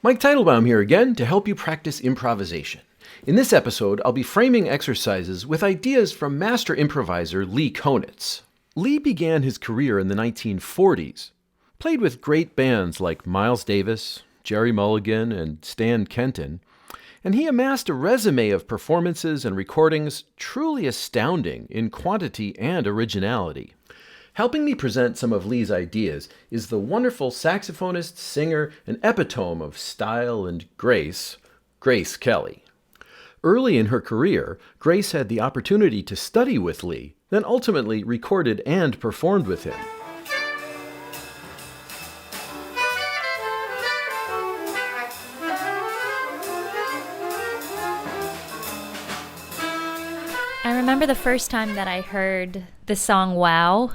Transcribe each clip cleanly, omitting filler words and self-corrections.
Mike Titlebaum here again to help you practice improvisation. In this episode, I'll be framing exercises with ideas from master improviser Lee Konitz. Lee began his career in the 1940s, played with great bands like Miles Davis, Jerry Mulligan, and Stan Kenton, and he amassed a resume of performances and recordings truly astounding in quantity and originality. Helping me present some of Lee's ideas is the wonderful saxophonist, singer, and epitome of style and grace, Grace Kelly. Early in her career, Grace had the opportunity to study with Lee, then ultimately recorded and performed with him. I remember the first time that I heard the song Wow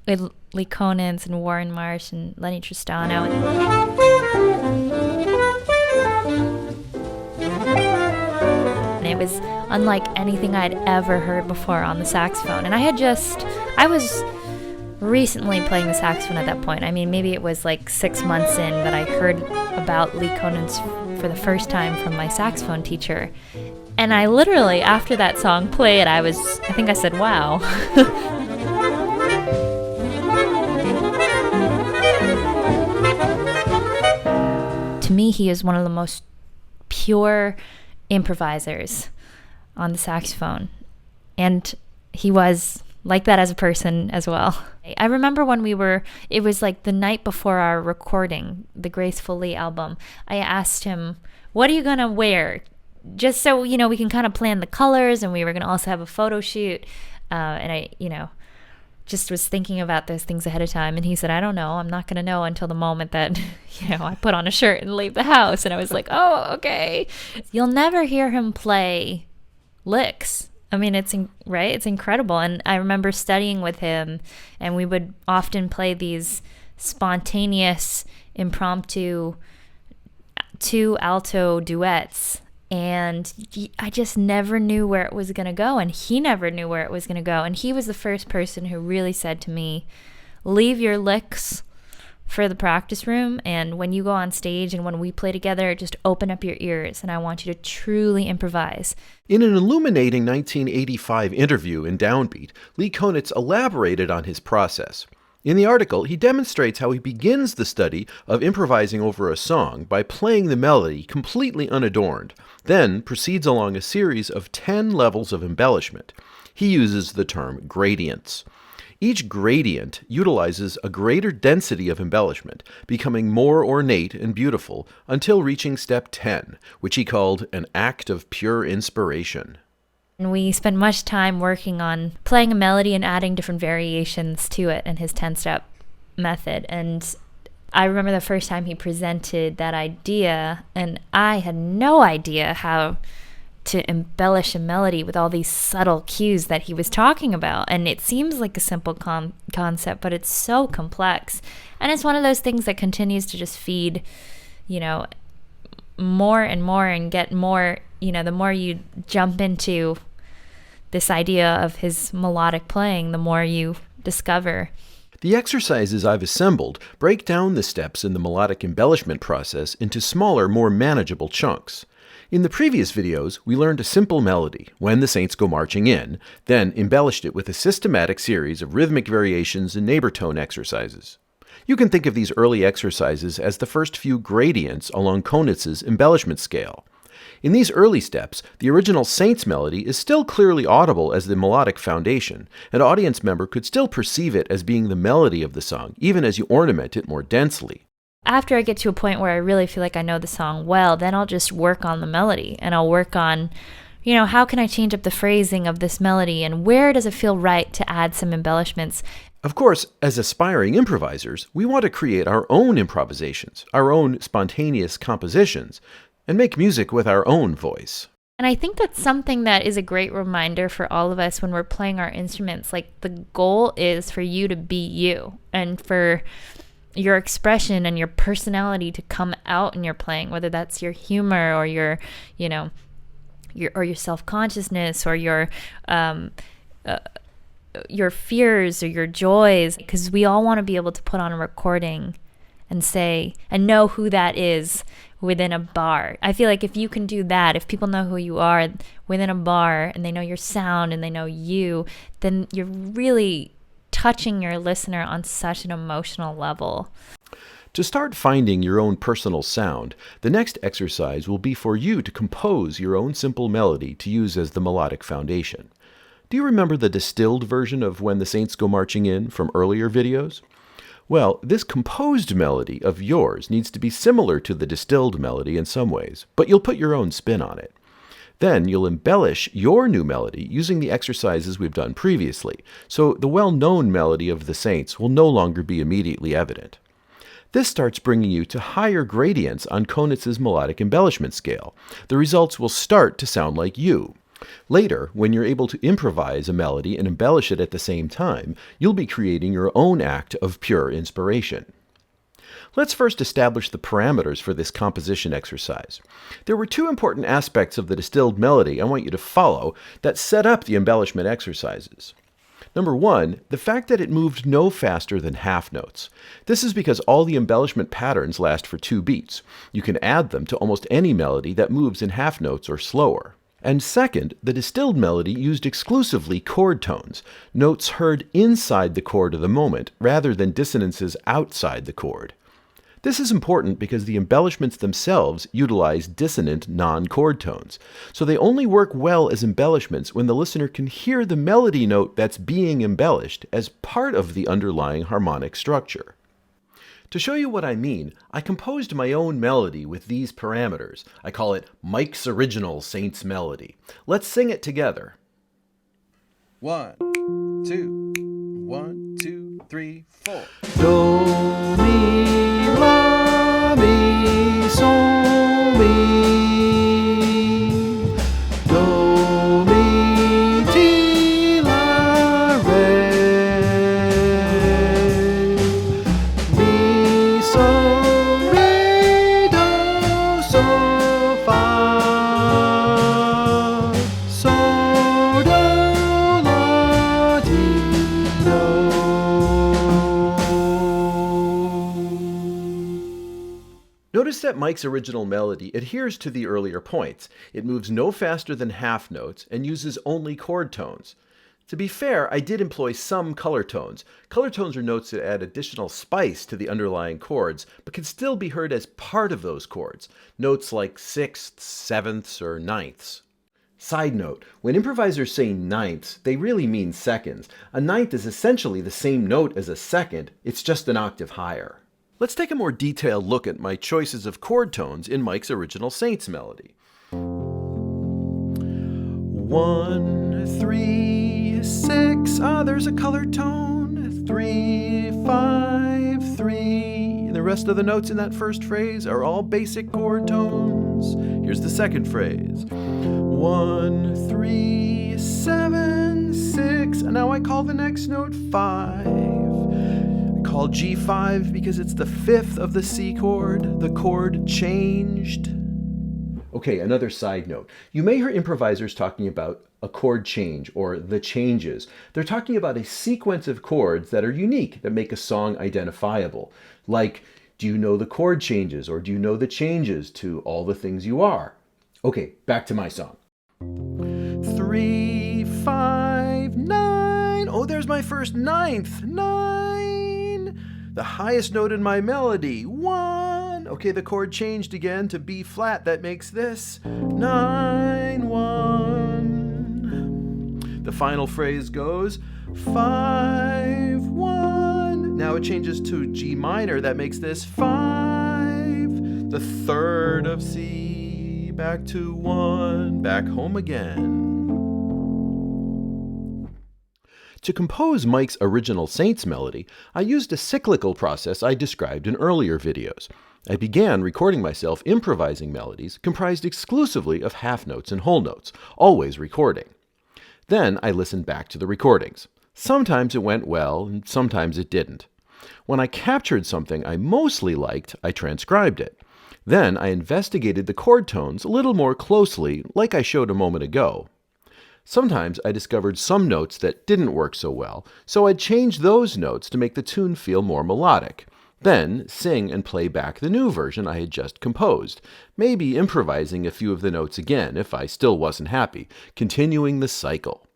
with Lee Konitz and Warren Marsh and Lenny Tristano. And it was unlike anything I'd ever heard before on the saxophone. And I was recently playing the saxophone at that point. I mean, maybe it was like 6 months in that I heard about Lee Konitz for the first time from my saxophone teacher. And I literally, after that song played, I think I said, wow. To me, he is one of the most pure improvisers on the saxophone. And he was like that as a person as well. I remember when it was like the night before our recording, the Graceful Lee album, I asked him, what are you going to wear? Just so, we can kind of plan the colors, and we were going to also have a photo shoot. And I, just was thinking about those things ahead of time. And he said, I don't know. I'm not going to know until the moment that, I put on a shirt and leave the house. And I was like, oh, okay. You'll never hear him play licks. I mean, it's incredible. And I remember studying with him, and we would often play these spontaneous, impromptu 2 alto duets. And I just never knew where it was going to go, and he never knew where it was going to go. And he was the first person who really said to me, leave your licks for the practice room, and when you go on stage and when we play together, just open up your ears, and I want you to truly improvise. In an illuminating 1985 interview in Downbeat, Lee Konitz elaborated on his process. In the article, he demonstrates how he begins the study of improvising over a song by playing the melody completely unadorned, then proceeds along a series of 10 levels of embellishment. He uses the term gradients. Each gradient utilizes a greater density of embellishment, becoming more ornate and beautiful until reaching step 10, which he called an act of pure inspiration. And we spent much time working on playing a melody and adding different variations to it in his 10-step method. And I remember the first time he presented that idea, and I had no idea how to embellish a melody with all these subtle cues that he was talking about. And it seems like a simple concept, but it's so complex. And it's one of those things that continues to just feed, more and more and get more, the more you jump into this idea of his melodic playing, the more you discover. The exercises I've assembled break down the steps in the melodic embellishment process into smaller, more manageable chunks. In the previous videos, we learned a simple melody, When the Saints Go Marching In, then embellished it with a systematic series of rhythmic variations and neighbor tone exercises. You can think of these early exercises as the first few gradients along Konitz's embellishment scale. In these early steps, the original Saints melody is still clearly audible as the melodic foundation. An audience member could still perceive it as being the melody of the song, even as you ornament it more densely. After I get to a point where I really feel like I know the song well, then I'll just work on the melody, and I'll work on, how can I change up the phrasing of this melody, and where does it feel right to add some embellishments? Of course, as aspiring improvisers, we want to create our own improvisations, our own spontaneous compositions, and make music with our own voice. And I think that's something that is a great reminder for all of us when we're playing our instruments. Like, the goal is for you to be you, and for your expression and your personality to come out in your playing, whether that's your humor or your self-consciousness or your fears or your joys, because we all want to be able to put on a recording and say, and know who that is within a bar. I feel like if you can do that, if people know who you are within a bar and they know your sound and they know you, then you're really touching your listener on such an emotional level. To start finding your own personal sound, the next exercise will be for you to compose your own simple melody to use as the melodic foundation. Do you remember the distilled version of When the Saints Go Marching In from earlier videos? Well, this composed melody of yours needs to be similar to the distilled melody in some ways, but you'll put your own spin on it. Then you'll embellish your new melody using the exercises we've done previously, so the well-known melody of the Saints will no longer be immediately evident. This starts bringing you to higher gradients on KONITZ'S melodic embellishment scale. The results will start to sound like you. Later, when you're able to improvise a melody and embellish it at the same time, you'll be creating your own act of pure inspiration. Let's first establish the parameters for this composition exercise. There were two important aspects of the distilled melody I want you to follow that set up the embellishment exercises. Number one, the fact that it moved no faster than half notes. This is because all the embellishment patterns last for 2 beats. You can add them to almost any melody that moves in half notes or slower. And second, the distilled melody used exclusively chord tones, notes heard inside the chord of the moment, rather than dissonances outside the chord. This is important because the embellishments themselves utilize dissonant non-chord tones, so they only work well as embellishments when the listener can hear the melody note that's being embellished as part of the underlying harmonic structure. To show you what I mean, I composed my own melody with these parameters. I call it Mike's Original Saints Melody. Let's sing it together. 1, 2, 1, 2, 3, 4. Do, mi, la, mi, sol, mi. Do, mi, ti, la, re. Mi, sol, re, do, sol, fa. Sol, do, la, ti, do. Notice that Mike's original melody adheres to the earlier points. It moves no faster than half notes and uses only chord tones. To be fair, I did employ some color tones. Color tones are notes that add additional spice to the underlying chords, but can still be heard as part of those chords. Notes like sixths, sevenths, or ninths. Side note, when improvisers say ninths, they really mean seconds. A ninth is essentially the same note as a second, it's just an octave higher. Let's take a more detailed look at my choices of chord tones in Mike's original Saints melody. 1, 3, 6, there's a color tone. 3, 5, 3. The rest of the notes in that first phrase are all basic chord tones. Here's the second phrase. 1, 3, 7, 6, and now I call the next note 5. Call G5 because it's the fifth of the C chord. The chord changed. Okay, another side note. You may hear improvisers talking about a chord change or the changes. They're talking about a sequence of chords that are unique, that make a song identifiable. Like, do you know the chord changes, or do you know the changes to All the Things You Are? Okay, back to my song. 3, 5, 9. Oh, there's my first ninth. 9. The highest note in my melody. 1. Okay, the chord changed again to B flat. That makes this 9, 1. The final phrase goes 5, 1. Now it changes to G minor. That makes this 5. The third of C. Back to 1. Back home again. To compose Mike's original Saints melody, I used a cyclical process I described in earlier videos. I began recording myself improvising melodies comprised exclusively of half notes and whole notes, always recording. Then I listened back to the recordings. Sometimes it went well, and sometimes it didn't. When I captured something I mostly liked, I transcribed it. Then I investigated the chord tones a little more closely, like I showed a moment ago. Sometimes I discovered some notes that didn't work so well, so I'd change those notes to make the tune feel more melodic. Then sing and play back the new version I had just composed, maybe improvising a few of the notes again if I still wasn't happy, continuing the cycle.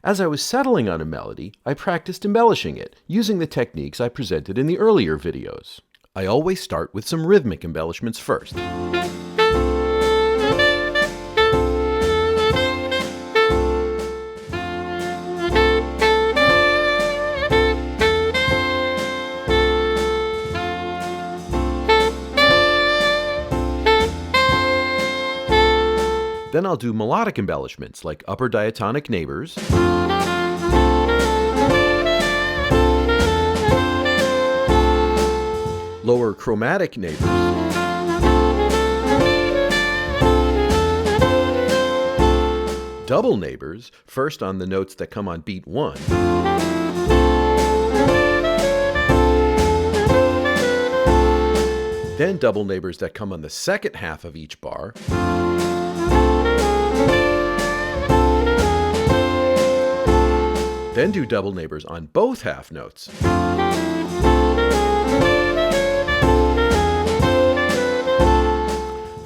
As I was settling on a melody, I practiced embellishing it, using the techniques I presented in the earlier videos. I always start with some rhythmic embellishments first. Then I'll do melodic embellishments like upper diatonic neighbors, lower chromatic neighbors, double neighbors, first on the notes that come on beat 1, then double neighbors that come on the second half of each bar, then do double neighbors on both half notes.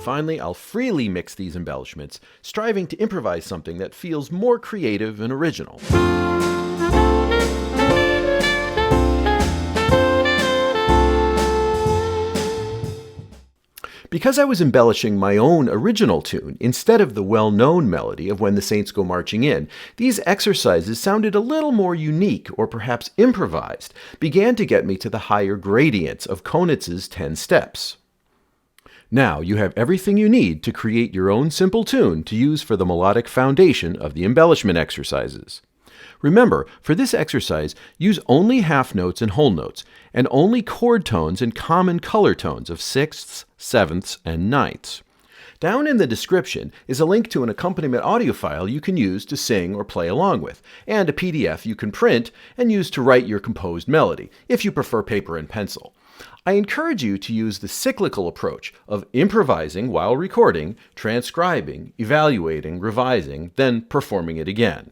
Finally, I'll freely mix these embellishments, striving to improvise something that feels more creative and original. Because I was embellishing my own original tune instead of the well-known melody of When the Saints Go Marching In, these exercises sounded a little more unique or perhaps improvised, began to get me to the higher gradients of KONITZ'S 10 steps. Now you have everything you need to create your own simple tune to use for the melodic foundation of the embellishment exercises. Remember, for this exercise, use only half notes and whole notes, and only chord tones and common color tones of sixths, sevenths, and ninths. Down in the description is a link to an accompaniment audio file you can use to sing or play along with, and a PDF you can print and use to write your composed melody, if you prefer paper and pencil. I encourage you to use the cyclical approach of improvising while recording, transcribing, evaluating, revising, then performing it again.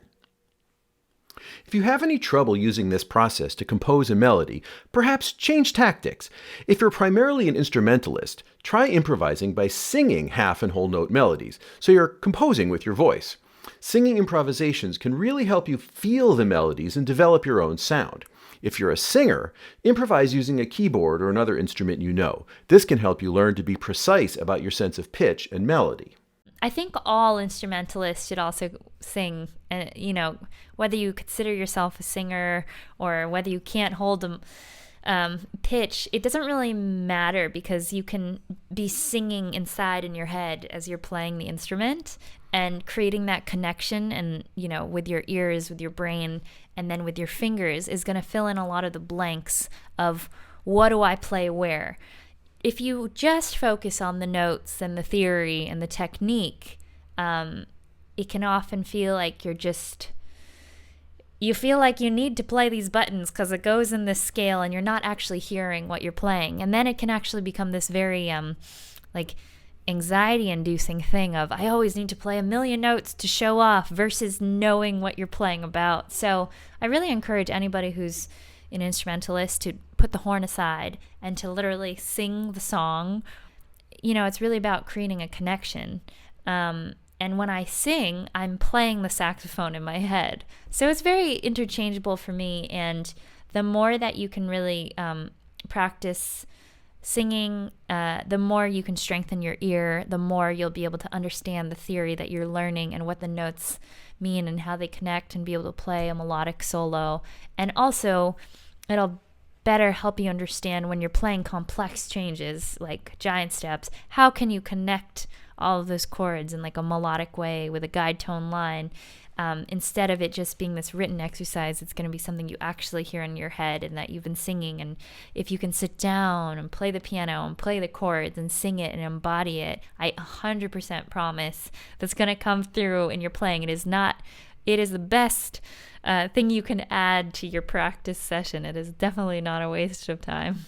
If you have any trouble using this process to compose a melody, perhaps change tactics. If you're primarily an instrumentalist, try improvising by singing half and whole note melodies, so you're composing with your voice. Singing improvisations can really help you feel the melodies and develop your own sound. If you're a singer, improvise using a keyboard or another instrument you know. This can help you learn to be precise about your sense of pitch and melody. I think all instrumentalists should also sing. Whether you consider yourself a singer or whether you can't hold a pitch, it doesn't really matter because you can be singing inside in your head as you're playing the instrument and creating that connection and, with your ears, with your brain, and then with your fingers is going to fill in a lot of the blanks of what do I play where. If you just focus on the notes and the theory and the technique, it can often feel like you feel like you need to play these buttons because it goes in this scale and you're not actually hearing what you're playing. And then it can actually become this very anxiety-inducing thing of, I always need to play 1,000,000 notes to show off versus knowing what you're playing about. So I really encourage anybody who's an instrumentalist to put the horn aside and to literally sing the song. It's really about creating a connection. And when I sing, I'm playing the saxophone in my head. So it's very interchangeable for me. And the more that you can really practice singing, the more you can strengthen your ear, the more you'll be able to understand the theory that you're learning and what the notes mean and how they connect and be able to play a melodic solo. And also, it'll better help you understand when you're playing complex changes like giant steps, how can you connect all of those chords in like a melodic way with a guide tone line. Instead of it just being this written exercise, it's going to be something you actually hear in your head and that you've been singing. And if you can sit down and play the piano and play the chords and sing it and embody it, I 100% promise that's going to come through in your playing. It is the best thing you can add to your practice session. It is definitely not a waste of time.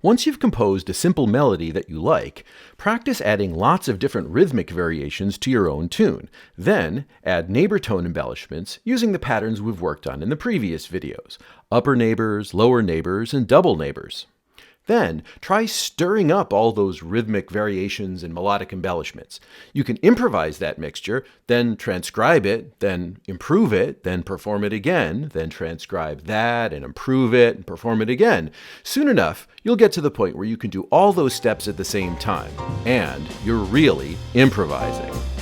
Once you've composed a simple melody that you like, practice adding lots of different rhythmic variations to your own tune. Then, add neighbor tone embellishments using the patterns we've worked on in the previous videos: upper neighbors, lower neighbors, and double neighbors. Then try stirring up all those rhythmic variations and melodic embellishments. You can improvise that mixture, then transcribe it, then improve it, then perform it again, then transcribe that and improve it and perform it again. Soon enough, you'll get to the point where you can do all those steps at the same time, and you're really improvising.